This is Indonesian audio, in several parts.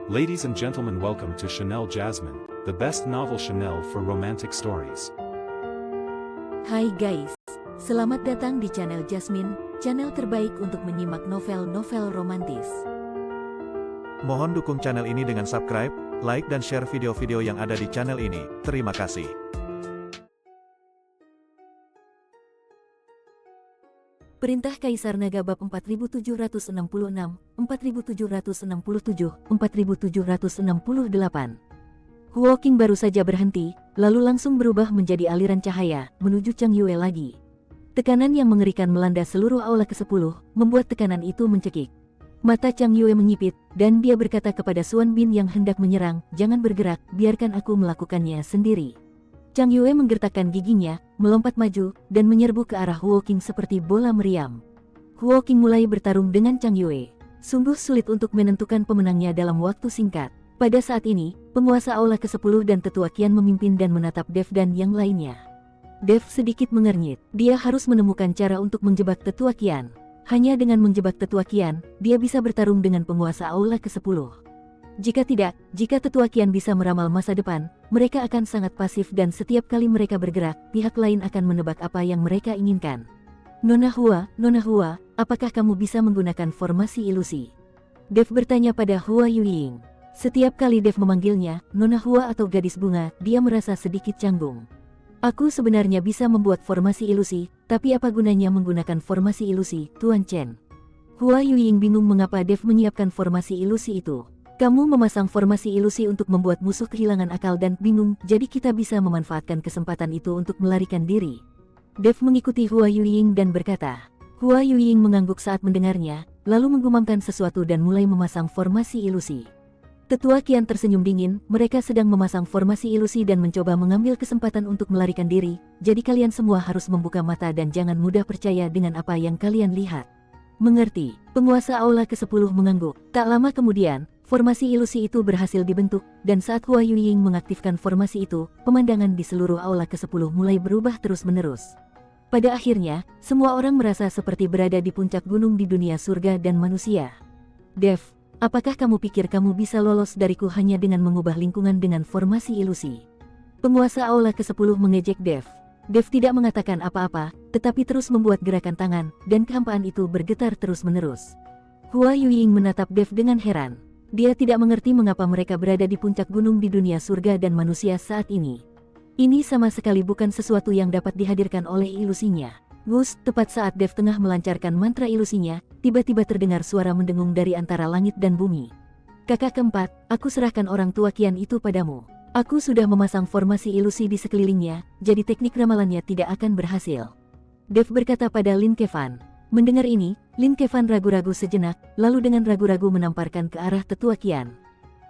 Ladies and gentlemen, welcome to Chanel Jasmine, the best novel Chanel for romantic stories. Hai guys, selamat datang di channel Jasmine, channel terbaik untuk menyimak novel-novel romantis. Mohon dukung channel ini dengan subscribe, like dan share video-video yang ada di channel ini. Terima kasih. Perintah Kaisar Naga bab 4766, 4767, 4768. Huo Qing baru saja berhenti, lalu langsung berubah menjadi aliran cahaya, menuju Chang Yue lagi. Tekanan yang mengerikan melanda seluruh aula ke-10, membuat tekanan itu mencekik. Mata Chang Yue menyipit, dan dia berkata kepada Xuan Bin yang hendak menyerang, "Jangan bergerak, biarkan aku melakukannya sendiri." Chang Yue menggertakkan giginya, melompat maju, dan menyerbu ke arah Huo Qing seperti bola meriam. Huo Qing mulai bertarung dengan Chang Yue. Sungguh sulit untuk menentukan pemenangnya dalam waktu singkat. Pada saat ini, penguasa aula ke-10 dan tetua Qian memimpin dan menatap Dev dan yang lainnya. Dev sedikit mengernyit. Dia harus menemukan cara untuk menjebak tetua Qian. Hanya dengan menjebak tetua Qian, dia bisa bertarung dengan penguasa aula ke-10. Jika tidak, jika tetua Qian bisa meramal masa depan, mereka akan sangat pasif dan setiap kali mereka bergerak, pihak lain akan menebak apa yang mereka inginkan. Nona Hua, apakah kamu bisa menggunakan formasi ilusi? Dev bertanya pada Hua Yuying. Setiap kali Dev memanggilnya, Nona Hua atau gadis bunga, dia merasa sedikit canggung. Aku sebenarnya bisa membuat formasi ilusi, tapi apa gunanya menggunakan formasi ilusi, Tuan Chen? Hua Yuying bingung mengapa Dev menyiapkan formasi ilusi itu. Kamu memasang formasi ilusi untuk membuat musuh kehilangan akal dan bingung, jadi kita bisa memanfaatkan kesempatan itu untuk melarikan diri. Dev mengikuti Hua Yuying dan berkata. Hua Yuying mengangguk saat mendengarnya, lalu menggumamkan sesuatu dan mulai memasang formasi ilusi. Tetua Qian tersenyum dingin, mereka sedang memasang formasi ilusi dan mencoba mengambil kesempatan untuk melarikan diri, jadi kalian semua harus membuka mata dan jangan mudah percaya dengan apa yang kalian lihat. Mengerti, penguasa aula ke-10 mengangguk. Tak lama kemudian, formasi ilusi itu berhasil dibentuk, dan saat Hua Yuying mengaktifkan formasi itu, pemandangan di seluruh aula ke-10 mulai berubah terus-menerus. Pada akhirnya, semua orang merasa seperti berada di puncak gunung di dunia surga dan manusia. Dev, apakah kamu pikir kamu bisa lolos dariku hanya dengan mengubah lingkungan dengan formasi ilusi? Penguasa aula ke-10 mengejek Dev. Dev tidak mengatakan apa-apa, tetapi terus membuat gerakan tangan, dan kehampaan itu bergetar terus-menerus. Hua Yuying menatap Dev dengan heran. Dia tidak mengerti mengapa mereka berada di puncak gunung di dunia surga dan manusia saat ini. Ini sama sekali bukan sesuatu yang dapat dihadirkan oleh ilusinya. Gus, tepat saat Dev tengah melancarkan mantra ilusinya, tiba-tiba terdengar suara mendengung dari antara langit dan bumi. Kakak keempat, aku serahkan orang tua Qian itu padamu. Aku sudah memasang formasi ilusi di sekelilingnya, jadi teknik ramalannya tidak akan berhasil. Dev berkata pada Lin Kevan. Mendengar ini, Lin Kevan ragu-ragu sejenak, lalu dengan ragu-ragu menamparkan ke arah tetua Qian.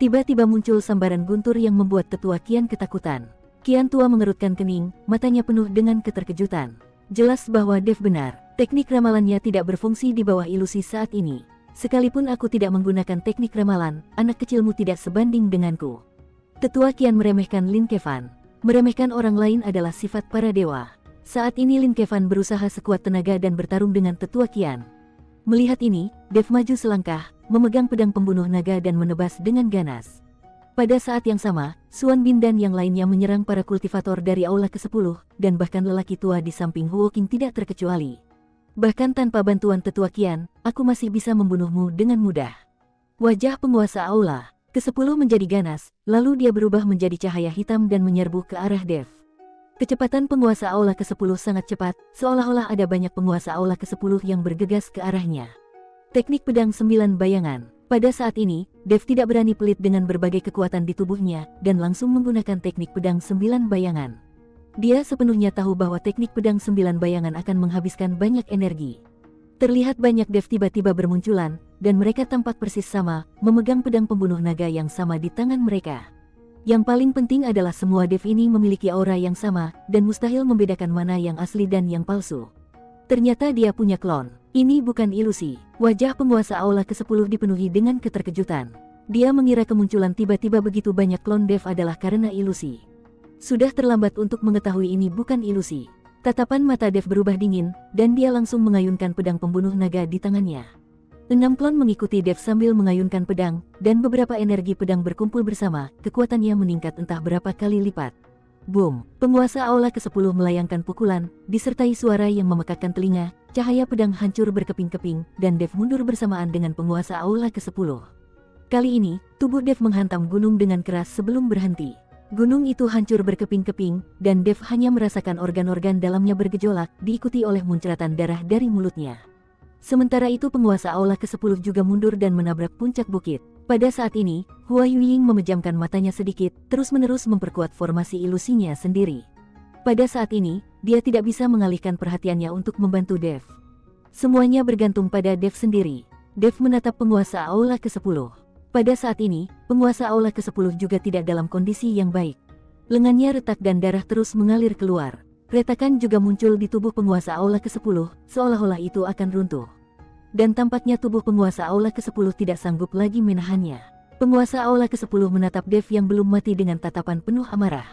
Tiba-tiba muncul sambaran guntur yang membuat tetua Qian ketakutan. Qian tua mengerutkan kening, matanya penuh dengan keterkejutan. Jelas bahwa Dev benar, teknik ramalannya tidak berfungsi di bawah ilusi saat ini. Sekalipun aku tidak menggunakan teknik ramalan, anak kecilmu tidak sebanding denganku. Tetua Qian meremehkan Lin Kevan. Meremehkan orang lain adalah sifat para dewa. Saat ini Lin Kevan berusaha sekuat tenaga dan bertarung dengan tetua Qian. Melihat ini, Dev maju selangkah, memegang pedang pembunuh naga dan menebas dengan ganas. Pada saat yang sama, Xuan Bin dan yang lainnya menyerang para kultivator dari aula ke-10, dan bahkan lelaki tua di samping Huo Qing tidak terkecuali. Bahkan tanpa bantuan tetua Qian, aku masih bisa membunuhmu dengan mudah. Wajah penguasa aula ke-10 menjadi ganas, lalu dia berubah menjadi cahaya hitam dan menyerbu ke arah Dev. Kecepatan penguasa aula ke-10 sangat cepat, seolah-olah ada banyak penguasa aula ke-10 yang bergegas ke arahnya. Teknik pedang 9 bayangan. Pada saat ini, Dev tidak berani pelit dengan berbagai kekuatan di tubuhnya, dan langsung menggunakan teknik pedang 9 bayangan. Dia sepenuhnya tahu bahwa teknik pedang 9 bayangan akan menghabiskan banyak energi. Terlihat banyak Dev tiba-tiba bermunculan, dan mereka tampak persis sama, memegang pedang pembunuh naga yang sama di tangan mereka. Yang paling penting adalah semua Dev ini memiliki aura yang sama, dan mustahil membedakan mana yang asli dan yang palsu. Ternyata dia punya klon. Ini bukan ilusi. Wajah penguasa aula ke-10 dipenuhi dengan keterkejutan. Dia mengira kemunculan tiba-tiba begitu banyak klon Dev adalah karena ilusi. Sudah terlambat untuk mengetahui ini bukan ilusi. Tatapan mata Dev berubah dingin, dan dia langsung mengayunkan pedang pembunuh naga di tangannya. 6 klon mengikuti Dev sambil mengayunkan pedang, dan beberapa energi pedang berkumpul bersama, kekuatannya meningkat entah berapa kali lipat. Boom! Penguasa Aula ke-10 melayangkan pukulan, disertai suara yang memekakkan telinga, cahaya pedang hancur berkeping-keping, dan Dev mundur bersamaan dengan penguasa Aula ke-10. Kali ini, tubuh Dev menghantam gunung dengan keras sebelum berhenti. Gunung itu hancur berkeping-keping, dan Dev hanya merasakan organ-organ dalamnya bergejolak, diikuti oleh muncratan darah dari mulutnya. Sementara itu penguasa Aula ke-10 juga mundur dan menabrak puncak bukit. Pada saat ini, Hua Yuying memejamkan matanya sedikit, terus-menerus memperkuat formasi ilusinya sendiri. Pada saat ini, dia tidak bisa mengalihkan perhatiannya untuk membantu Dev. Semuanya bergantung pada Dev sendiri. Dev menatap penguasa Aula ke-10. Pada saat ini, penguasa Aula ke-10 juga tidak dalam kondisi yang baik. Lengannya retak dan darah terus mengalir keluar. Retakan juga muncul di tubuh penguasa Aula ke-10, seolah-olah itu akan runtuh. Dan tampaknya tubuh penguasa Aula ke-10 tidak sanggup lagi menahannya. Penguasa Aula ke-10 menatap Dev yang belum mati dengan tatapan penuh amarah.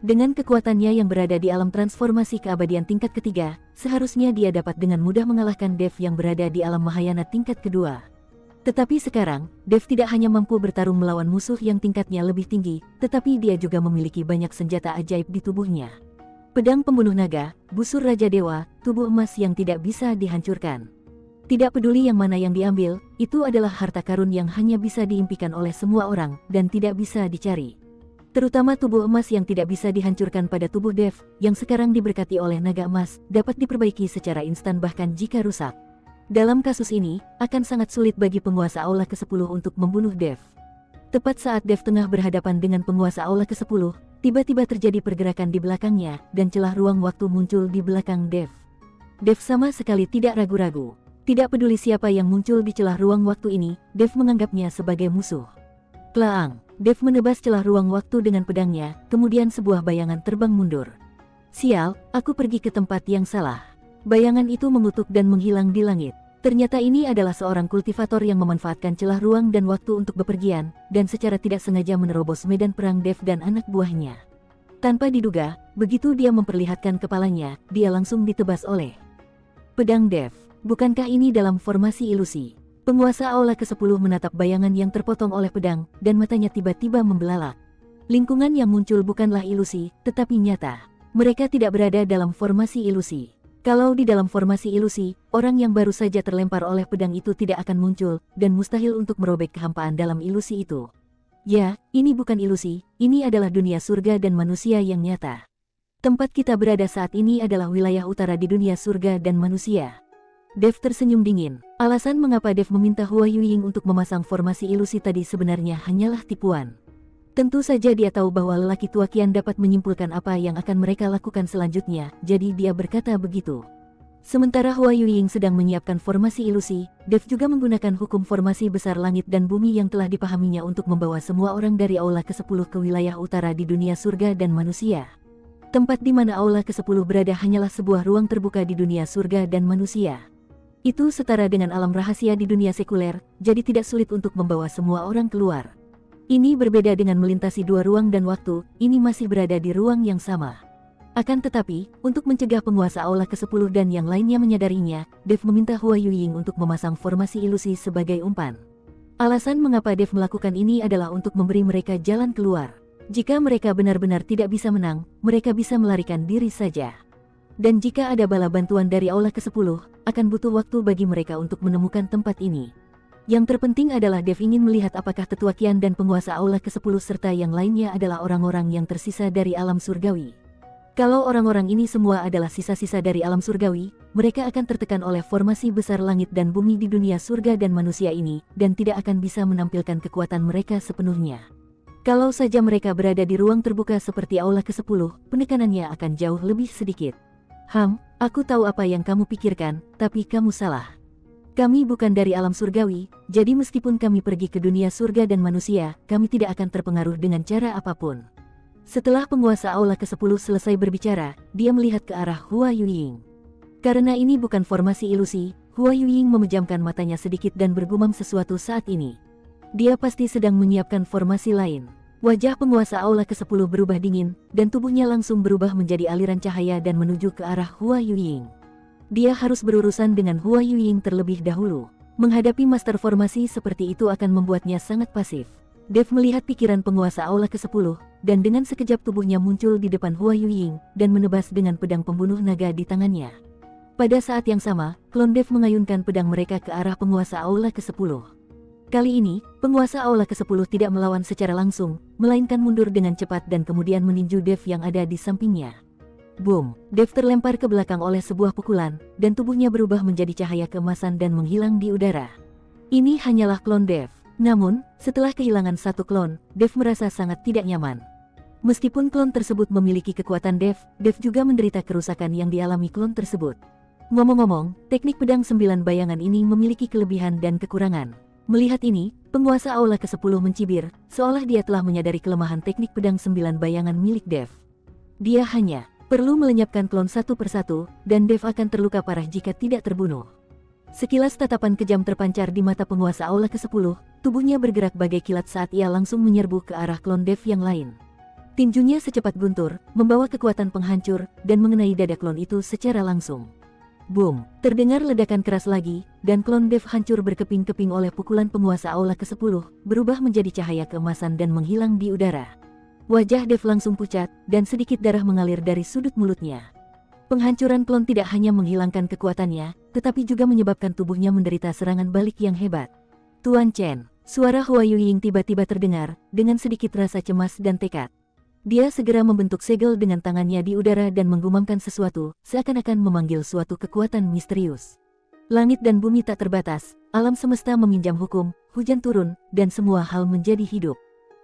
Dengan kekuatannya yang berada di alam transformasi keabadian tingkat ketiga, seharusnya dia dapat dengan mudah mengalahkan Dev yang berada di alam Mahayana tingkat kedua. Tetapi sekarang, Dev tidak hanya mampu bertarung melawan musuh yang tingkatnya lebih tinggi, tetapi dia juga memiliki banyak senjata ajaib di tubuhnya. Pedang pembunuh naga, busur Raja Dewa, tubuh emas yang tidak bisa dihancurkan. Tidak peduli yang mana yang diambil, itu adalah harta karun yang hanya bisa diimpikan oleh semua orang, dan tidak bisa dicari. Terutama tubuh emas yang tidak bisa dihancurkan pada tubuh Dev, yang sekarang diberkati oleh naga emas, dapat diperbaiki secara instan bahkan jika rusak. Dalam kasus ini, akan sangat sulit bagi penguasa Aula ke-10 untuk membunuh Dev. Tepat saat Dev tengah berhadapan dengan penguasa Aula ke-10, tiba-tiba terjadi pergerakan di belakangnya, dan celah ruang waktu muncul di belakang Dev. Dev sama sekali tidak ragu-ragu. Tidak peduli siapa yang muncul di celah ruang waktu ini, Dev menganggapnya sebagai musuh. Klaang! Dev menebas celah ruang waktu dengan pedangnya, kemudian sebuah bayangan terbang mundur. Sial, aku pergi ke tempat yang salah. Bayangan itu mengutuk dan menghilang di langit. Ternyata ini adalah seorang kultivator yang memanfaatkan celah ruang dan waktu untuk bepergian, dan secara tidak sengaja menerobos medan perang Dev dan anak buahnya. Tanpa diduga, begitu dia memperlihatkan kepalanya, dia langsung ditebas oleh pedang Dev. Bukankah ini dalam formasi ilusi? Penguasa Aula ke-10 menatap bayangan yang terpotong oleh pedang, dan matanya tiba-tiba membelalak. Lingkungan yang muncul bukanlah ilusi, tetapi nyata. Mereka tidak berada dalam formasi ilusi. Kalau di dalam formasi ilusi, orang yang baru saja terlempar oleh pedang itu tidak akan muncul, dan mustahil untuk merobek kehampaan dalam ilusi itu. Ya, ini bukan ilusi, ini adalah dunia surga dan manusia yang nyata. Tempat kita berada saat ini adalah wilayah utara di dunia surga dan manusia. Dev tersenyum dingin. Alasan mengapa Dev meminta Hua Yuying untuk memasang formasi ilusi tadi sebenarnya hanyalah tipuan. Tentu saja dia tahu bahwa lelaki tua kian dapat menyimpulkan apa yang akan mereka lakukan selanjutnya, jadi dia berkata begitu. Sementara Hua Yuying sedang menyiapkan formasi ilusi, Dev juga menggunakan hukum formasi besar langit dan bumi yang telah dipahaminya untuk membawa semua orang dari Aula ke-10 ke wilayah utara di dunia surga dan manusia. Tempat di mana Aula ke-10 berada hanyalah sebuah ruang terbuka di dunia surga dan manusia. Itu setara dengan alam rahasia di dunia sekuler, jadi tidak sulit untuk membawa semua orang keluar. Ini berbeda dengan melintasi dua ruang dan waktu, ini masih berada di ruang yang sama. Akan tetapi, untuk mencegah penguasa Aula ke-10 dan yang lainnya menyadarinya, Dev meminta Hua Yuying untuk memasang formasi ilusi sebagai umpan. Alasan mengapa Dev melakukan ini adalah untuk memberi mereka jalan keluar. Jika mereka benar-benar tidak bisa menang, mereka bisa melarikan diri saja. Dan jika ada bala bantuan dari Aula ke-10, akan butuh waktu bagi mereka untuk menemukan tempat ini. Yang terpenting adalah Dev ingin melihat apakah Tetua Qian dan penguasa Aula ke-10 serta yang lainnya adalah orang-orang yang tersisa dari alam surgawi. Kalau orang-orang ini semua adalah sisa-sisa dari alam surgawi, mereka akan tertekan oleh formasi besar langit dan bumi di dunia surga dan manusia ini, dan tidak akan bisa menampilkan kekuatan mereka sepenuhnya. Kalau saja mereka berada di ruang terbuka seperti Aula ke-10, penekanannya akan jauh lebih sedikit. Aku tahu apa yang kamu pikirkan, tapi kamu salah. Kami bukan dari alam surgawi, jadi meskipun kami pergi ke dunia surga dan manusia, kami tidak akan terpengaruh dengan cara apapun. Setelah penguasa Aula ke-10 selesai berbicara, dia melihat ke arah Hua Yuying. Karena ini bukan formasi ilusi, Hua Yuying memejamkan matanya sedikit dan bergumam sesuatu saat ini. Dia pasti sedang menyiapkan formasi lain. Wajah penguasa Aula ke-10 berubah dingin, dan tubuhnya langsung berubah menjadi aliran cahaya dan menuju ke arah Hua Yuying. Dia harus berurusan dengan Hua Yuying terlebih dahulu. Menghadapi master formasi seperti itu akan membuatnya sangat pasif. Dev melihat pikiran penguasa aula ke-10, dan dengan sekejap tubuhnya muncul di depan Hua Yuying, dan menebas dengan pedang pembunuh naga di tangannya. Pada saat yang sama, klon Dev mengayunkan pedang mereka ke arah penguasa aula ke-10. Kali ini, penguasa aula ke-10 tidak melawan secara langsung, melainkan mundur dengan cepat dan kemudian meninju Dev yang ada di sampingnya. Boom! Dev terlempar ke belakang oleh sebuah pukulan, dan tubuhnya berubah menjadi cahaya keemasan dan menghilang di udara. Ini hanyalah klon Dev. Namun, setelah kehilangan satu klon, Dev merasa sangat tidak nyaman. Meskipun klon tersebut memiliki kekuatan Dev juga menderita kerusakan yang dialami klon tersebut. Ngomong-ngomong, teknik pedang 9 bayangan ini memiliki kelebihan dan kekurangan. Melihat ini, penguasa aula ke-10 mencibir, seolah dia telah menyadari kelemahan teknik pedang 9 bayangan milik Dev. Dia hanya perlu melenyapkan klon satu persatu, dan Dev akan terluka parah jika tidak terbunuh. Sekilas tatapan kejam terpancar di mata penguasa aula ke-10, tubuhnya bergerak bagai kilat saat ia langsung menyerbu ke arah klon Dev yang lain. Tinjunya secepat guntur, membawa kekuatan penghancur, dan mengenai dada klon itu secara langsung. Boom! Terdengar ledakan keras lagi, dan klon Dev hancur berkeping-keping oleh pukulan penguasa aula ke-10, berubah menjadi cahaya keemasan dan menghilang di udara. Wajah Dev langsung pucat, dan sedikit darah mengalir dari sudut mulutnya. Penghancuran klon tidak hanya menghilangkan kekuatannya, tetapi juga menyebabkan tubuhnya menderita serangan balik yang hebat. Tuan Chen, suara Hua Yuying tiba-tiba terdengar, dengan sedikit rasa cemas dan tekad. Dia segera membentuk segel dengan tangannya di udara dan menggumamkan sesuatu, seakan-akan memanggil suatu kekuatan misterius. Langit dan bumi tak terbatas, alam semesta meminjam hukum, hujan turun, dan semua hal menjadi hidup.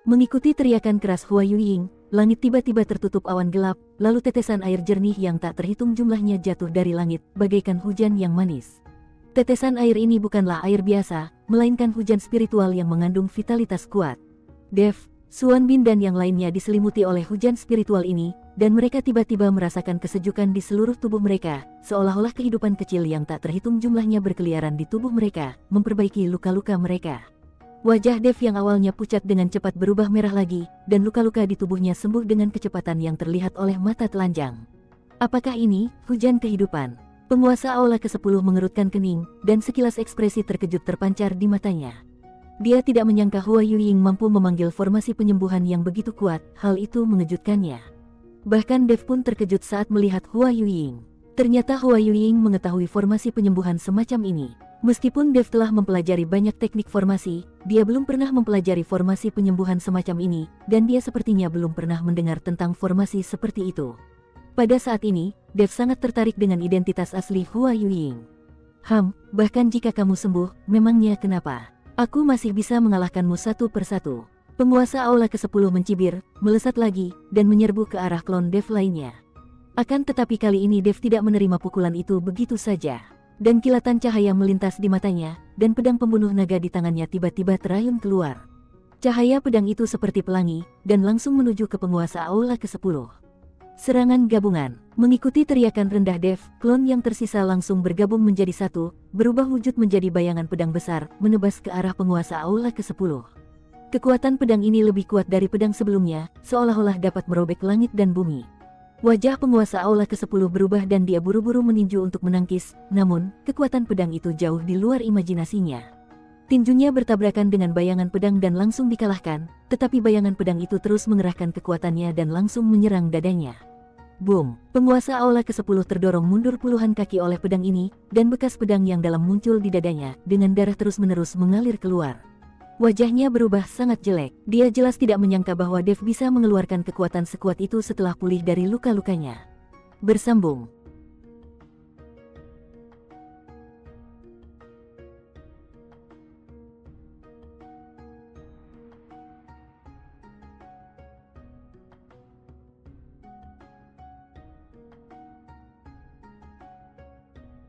Mengikuti teriakan keras Hua Yuying, langit tiba-tiba tertutup awan gelap, lalu tetesan air jernih yang tak terhitung jumlahnya jatuh dari langit, bagaikan hujan yang manis. Tetesan air ini bukanlah air biasa, melainkan hujan spiritual yang mengandung vitalitas kuat. Dev, Suan Bin dan yang lainnya diselimuti oleh hujan spiritual ini, dan mereka tiba-tiba merasakan kesejukan di seluruh tubuh mereka, seolah-olah kehidupan kecil yang tak terhitung jumlahnya berkeliaran di tubuh mereka, memperbaiki luka-luka mereka. Wajah Dev yang awalnya pucat dengan cepat berubah merah lagi, dan luka-luka di tubuhnya sembuh dengan kecepatan yang terlihat oleh mata telanjang. Apakah ini hujan kehidupan? Penguasa aula ke-10 mengerutkan kening, dan sekilas ekspresi terkejut terpancar di matanya. Dia tidak menyangka Hua Yuying mampu memanggil formasi penyembuhan yang begitu kuat, hal itu mengejutkannya. Bahkan Dev pun terkejut saat melihat Hua Yuying. Ternyata Hua Yuying mengetahui formasi penyembuhan semacam ini. Meskipun Dev telah mempelajari banyak teknik formasi, dia belum pernah mempelajari formasi penyembuhan semacam ini, dan dia sepertinya belum pernah mendengar tentang formasi seperti itu. Pada saat ini, Dev sangat tertarik dengan identitas asli Hua Yuying. Bahkan jika kamu sembuh, memangnya kenapa? Aku masih bisa mengalahkanmu satu persatu. Penguasa aula ke-10 mencibir, melesat lagi, dan menyerbu ke arah klon Dev lainnya. Akan tetapi kali ini Dev tidak menerima pukulan itu begitu saja. Dan kilatan cahaya melintas di matanya, dan pedang pembunuh naga di tangannya tiba-tiba terayun keluar. Cahaya pedang itu seperti pelangi, dan langsung menuju ke penguasa aula ke-10. Serangan gabungan. Mengikuti teriakan rendah Dev, klon yang tersisa langsung bergabung menjadi satu, berubah wujud menjadi bayangan pedang besar, menebas ke arah penguasa aula ke-10. Kekuatan pedang ini lebih kuat dari pedang sebelumnya, seolah-olah dapat merobek langit dan bumi. Wajah penguasa aula ke-10 berubah dan dia buru-buru meninju untuk menangkis, namun, kekuatan pedang itu jauh di luar imajinasinya. Tinjunya bertabrakan dengan bayangan pedang dan langsung dikalahkan, tetapi bayangan pedang itu terus mengerahkan kekuatannya dan langsung menyerang dadanya. Boom! Penguasa aula ke-10 terdorong mundur puluhan kaki oleh pedang ini, dan bekas pedang yang dalam muncul di dadanya, dengan darah terus-menerus mengalir keluar. Wajahnya berubah sangat jelek, dia jelas tidak menyangka bahwa Dev bisa mengeluarkan kekuatan sekuat itu setelah pulih dari luka-lukanya. Bersambung.